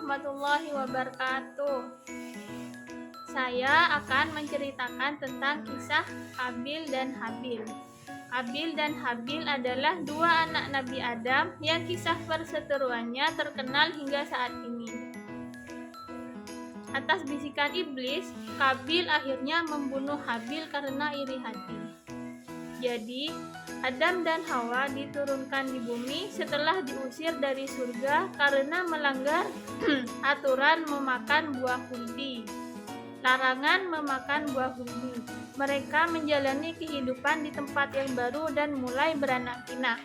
warahmatullahi wabarakatuh. Saya akan menceritakan tentang kisah Qabil dan Habil. Qabil dan Habil adalah dua anak Nabi Adam yang kisah perseteruannya terkenal hingga saat ini. Atas bisikan iblis, Qabil akhirnya membunuh Habil karena iri hati. Jadi, Adam dan Hawa diturunkan di bumi setelah diusir dari surga karena melanggar aturan memakan buah khuldi. Larangan memakan buah khuldi. Mereka menjalani kehidupan di tempat yang baru dan mulai beranak pinak.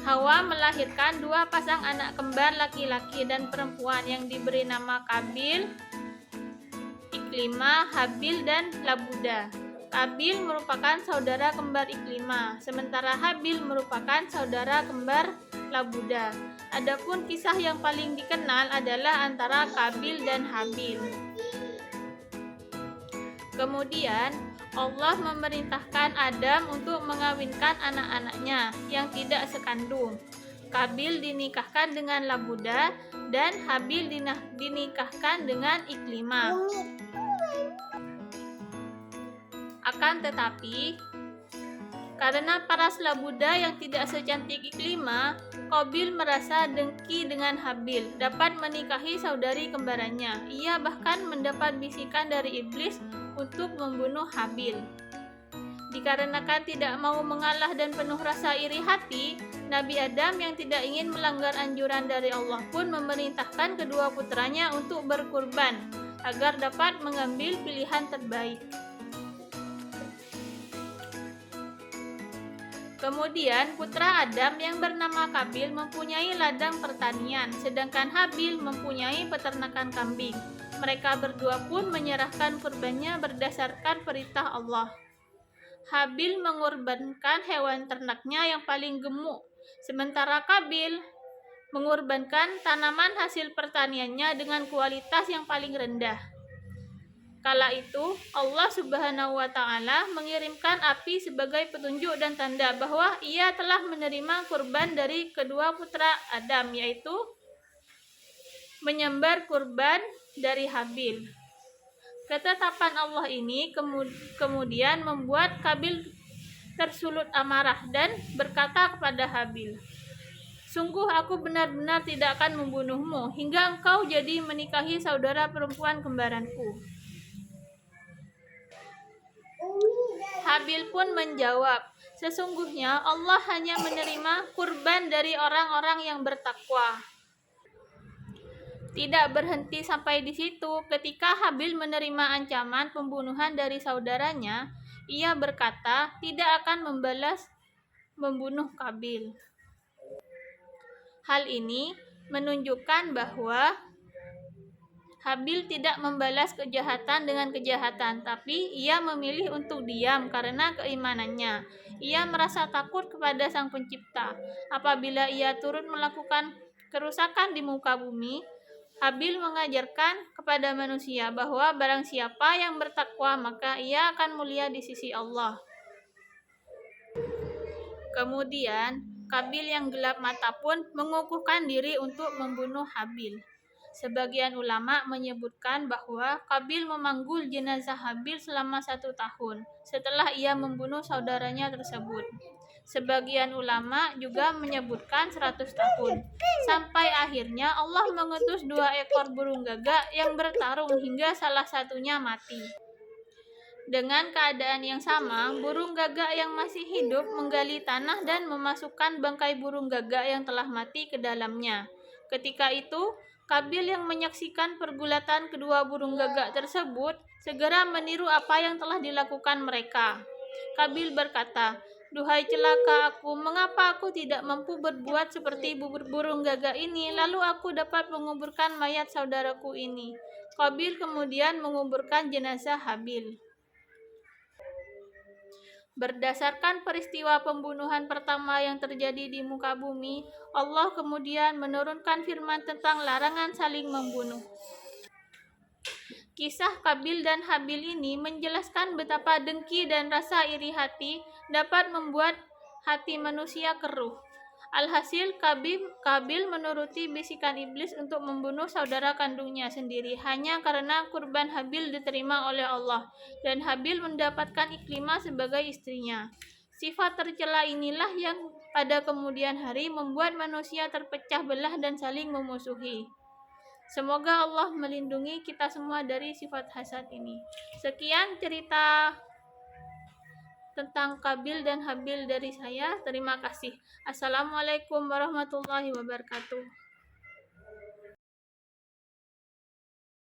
Hawa melahirkan dua pasang anak kembar laki-laki dan perempuan yang diberi nama Qabil, Iklimah, Habil, dan Labuda. Qabil merupakan saudara kembar Iklimah, sementara Habil merupakan saudara kembar Labuda. Adapun kisah yang paling dikenal adalah antara Qabil dan Habil. Kemudian, Allah memerintahkan Adam untuk mengawinkan anak-anaknya yang tidak sekandung. Qabil dinikahkan dengan Labuda dan Habil dinikahkan dengan Iklimah. Akan tetapi, karena paras Labuda yang tidak secantik Iklimah, Qabil merasa dengki dengan Habil dapat menikahi saudari kembarannya. Ia bahkan mendapat bisikan dari iblis untuk membunuh Habil. Dikarenakan tidak mau mengalah dan penuh rasa iri hati, Nabi Adam yang tidak ingin melanggar anjuran dari Allah pun memerintahkan kedua putranya untuk berkurban agar dapat mengambil pilihan terbaik. Kemudian putra Adam yang bernama Qabil mempunyai ladang pertanian, sedangkan Habil mempunyai peternakan kambing. Mereka berdua pun menyerahkan kurbannya berdasarkan perintah Allah. Habil mengorbankan hewan ternaknya yang paling gemuk, sementara Qabil mengorbankan tanaman hasil pertaniannya dengan kualitas yang paling rendah. Kala itu, Allah Subhanahu wa Ta'ala mengirimkan api sebagai petunjuk dan tanda bahwa Ia telah menerima kurban dari kedua putra Adam, yaitu menyembelih kurban dari Habil. Ketetapan Allah ini kemudian membuat Qabil tersulut amarah dan berkata kepada Habil, "Sungguh aku benar-benar tidak akan membunuhmu hingga engkau jadi menikahi saudara perempuan kembaranku." Habil pun menjawab, "Sesungguhnya Allah hanya menerima kurban dari orang-orang yang bertakwa." Tidak berhenti sampai di situ, ketika Habil menerima ancaman pembunuhan dari saudaranya, ia berkata tidak akan membalas membunuh Qabil. Hal ini menunjukkan bahwa Habil tidak membalas kejahatan dengan kejahatan, tapi ia memilih untuk diam karena keimanannya. Ia merasa takut kepada Sang Pencipta. Apabila ia turut melakukan kerusakan di muka bumi, Habil mengajarkan kepada manusia bahwa barang siapa yang bertakwa maka ia akan mulia di sisi Allah. Kemudian, Qabil yang gelap mata pun mengukuhkan diri untuk membunuh Habil. Sebagian ulama menyebutkan bahwa Qabil memanggul jenazah Habil selama 1 tahun setelah ia membunuh saudaranya tersebut. Sebagian ulama juga menyebutkan 100 tahun. Sampai akhirnya Allah mengutus 2 ekor burung gagak yang bertarung hingga salah satunya mati. Dengan keadaan yang sama, burung gagak yang masih hidup menggali tanah dan memasukkan bangkai burung gagak yang telah mati ke dalamnya. Ketika itu, Qabil yang menyaksikan pergulatan kedua burung gagak tersebut segera meniru apa yang telah dilakukan mereka. Qabil berkata, "Duhai celaka aku, mengapa aku tidak mampu berbuat seperti burung gagak ini, lalu aku dapat menguburkan mayat saudaraku ini." Qabil kemudian menguburkan jenazah Habil. Berdasarkan peristiwa pembunuhan pertama yang terjadi di muka bumi, Allah kemudian menurunkan firman tentang larangan saling membunuh. Kisah Qabil dan Habil ini menjelaskan betapa dengki dan rasa iri hati dapat membuat hati manusia keruh. Alhasil Kabil menuruti bisikan iblis untuk membunuh saudara kandungnya sendiri hanya karena kurban Habil diterima oleh Allah dan Habil mendapatkan Iklimah sebagai istrinya. Sifat tercela inilah yang pada kemudian hari membuat manusia terpecah belah dan saling memusuhi. Semoga Allah melindungi kita semua dari sifat hasad ini. Sekian cerita tentang Kabil dan Habil dari saya. Terima kasih. Assalamualaikum warahmatullahi wabarakatuh.